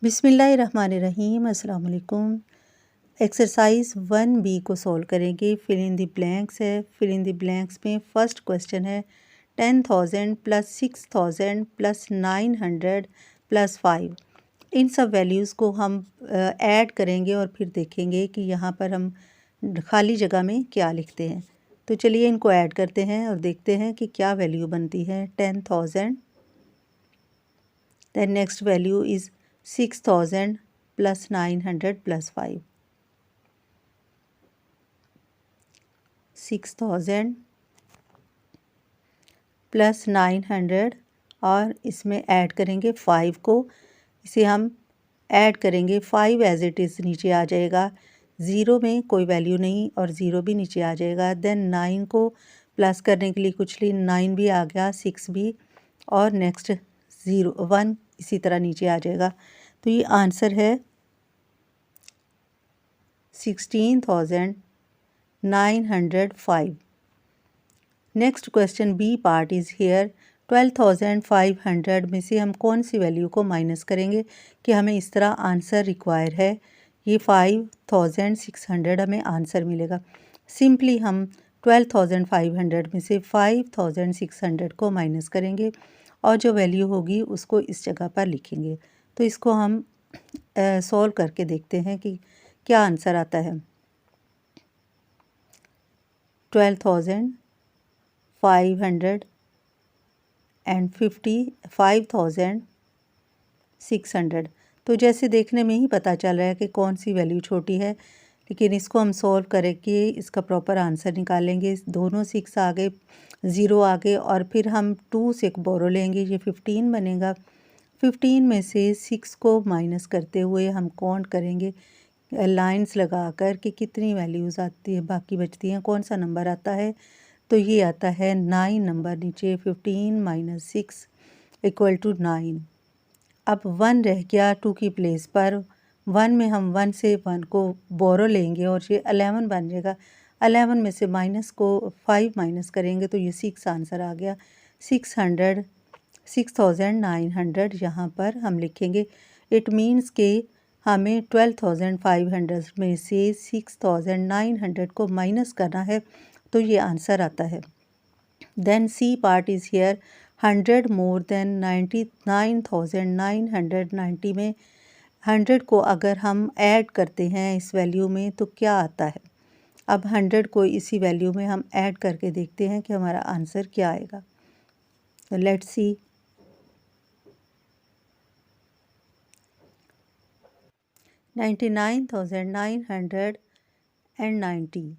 बिस्मिल्लाहिर्रहमानिर्रहीम। अस्सलाम वालेकुम। एक्सरसाइज 1B को सॉल्व करेंगे। फिल इन द ब्लैंक्स है। फिल इन द ब्लैंक्स में फ़र्स्ट क्वेश्चन है 10,000 प्लस 6,000 प्लस 900 प्लस 5। इन सब वैल्यूज़ को हम ऐड करेंगे और फिर देखेंगे कि यहाँ पर हम खाली जगह में क्या लिखते हैं। तो चलिए इनको ऐड करते हैं और देखते हैं कि क्या वैल्यू बनती है। 10,000, then next value is 6,000 plus 900 plus 5। 6,000 plus 900 और इसमें ऐड करेंगे 5 को। इसे हम ऐड करेंगे, 5 एज इट इज़ नीचे आ जाएगा, 0 में कोई वैल्यू नहीं और 0 भी नीचे आ जाएगा। देन 9 को प्लस करने के लिए कुछ लिए 9 भी आ गया, 6 भी, और नेक्स्ट 0 1 इसी तरह नीचे आ जाएगा। तो ये आंसर है 16,905। Next question B part is here. 12,500 में से हम कौन सी वैल्यू को माइनस करेंगे कि हमें इस तरह आंसर रिक्वायर है। ये 5,600 हमें आंसर मिलेगा। सिंपली हम 12,500 में से 5,600 को माइनस करेंगे और जो वैल्यू होगी उसको इस जगह पर लिखेंगे। तो इसको हम सॉल्व करके देखते हैं कि क्या आंसर आता है। 12,500 एंड 5,600। तो जैसे देखने में ही पता चल रहा है कि कौन सी वैल्यू छोटी है, लेकिन इसको हम सॉल्व करके इसका प्रॉपर आंसर निकालेंगे। दोनों 6 आ गए, 0 आ गए और फिर हम 2 से बोरो लेंगे, ये 15 बनेगा। 15 में से 6 को माइनस करते हुए हम काउंट करेंगे लाइंस लगाकर कि कितनी वैल्यूज़ आती है, बाकी बचती हैं, कौन सा नंबर आता है। तो ये आता है 9 नंबर नीचे। 15 माइनस 6 इक्वल टू 9। अब 1 रह गया 2 की प्लेस पर। 1 में हम 1 से 1 को बोरो लेंगे और ये 11 बन जाएगा। 11 में से माइनस को 5 माइनस करेंगे तो ये 6 आंसर आ गया। 6,900 यहाँ पर हम लिखेंगे। इट मीन्स के हमें 12,500 में से 6,900 को माइनस करना है, तो ये आंसर आता है। Then C part is here. 100 more than 99,990 में 100 को अगर हम ऐड करते हैं इस वैल्यू में तो क्या आता है। अब 100 को इसी वैल्यू में हम ऐड करके देखते हैं कि हमारा आंसर क्या आएगा। तो लेट्स सी। 99,990।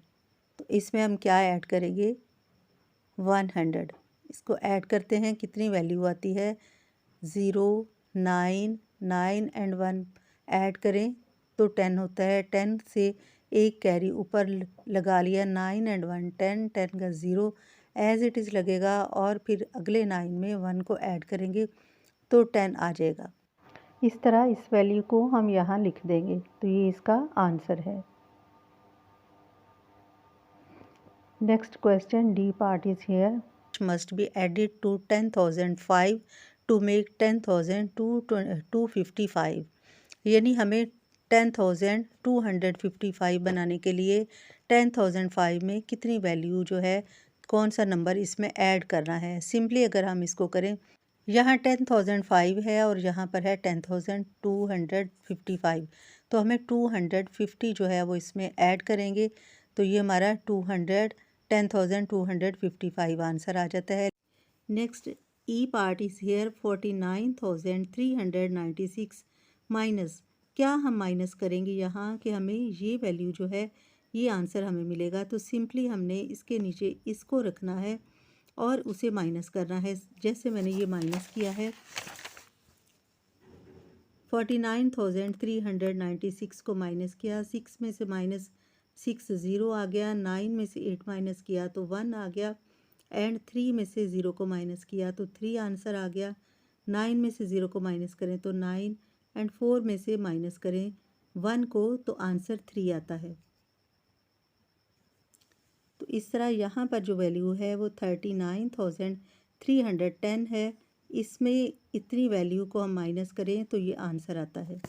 तो इसमें हम क्या ऐड करेंगे, 100। इसको ऐड करते हैं, कितनी वैल्यू आती है, 0 9 9 एंड 1 ऐड करें तो 10 होता है। 10 से एक कैरी ऊपर लगा लिया, 9 एंड 1 10, 10 का 0 एज इट इज़ लगेगा और फिर अगले 9 में 1 को ऐड करेंगे तो 10 आ जाएगा। इस तरह इस वैल्यू को हम यहाँ लिख देंगे, तो ये इसका आंसर है। Next question D part is here. Must be added to 10,005 to make 10,255। यानी हमें 10,255 बनाने के लिए 10,005 में कितनी वैल्यू जो है, कौन सा नंबर इसमें ऐड करना है। सिंपली अगर हम इसको करें, यहाँ 10,005 है और यहाँ पर है 10,255, तो हमें 250 जो है वो इसमें ऐड करेंगे तो ये हमारा 10,255 आंसर आ जाता है। Next E part is hair. 49,396 minus, क्या हम माइनस करेंगे यहाँ कि हमें ये वैल्यू जो है ये आंसर हमें मिलेगा। तो सिंपली हमने इसके नीचे इसको रखना है और उसे माइनस करना है, जैसे मैंने ये माइनस किया है। 49,396 को माइनस किया, 6 में से माइनस 6 0 आ गया, 9 में से 8 माइनस किया तो 1 आ गया, एंड 3 में से 0 को माइनस किया तो 3 आंसर आ गया। 9 में से 0 को माइनस करें तो 9, एंड 4 में से माइनस करें 1 को तो आंसर 3 आता है। तो इस तरह यहाँ पर जो वैल्यू है वो 39,310 है। इसमें इतनी वैल्यू को हम माइनस करें तो ये आंसर आता है।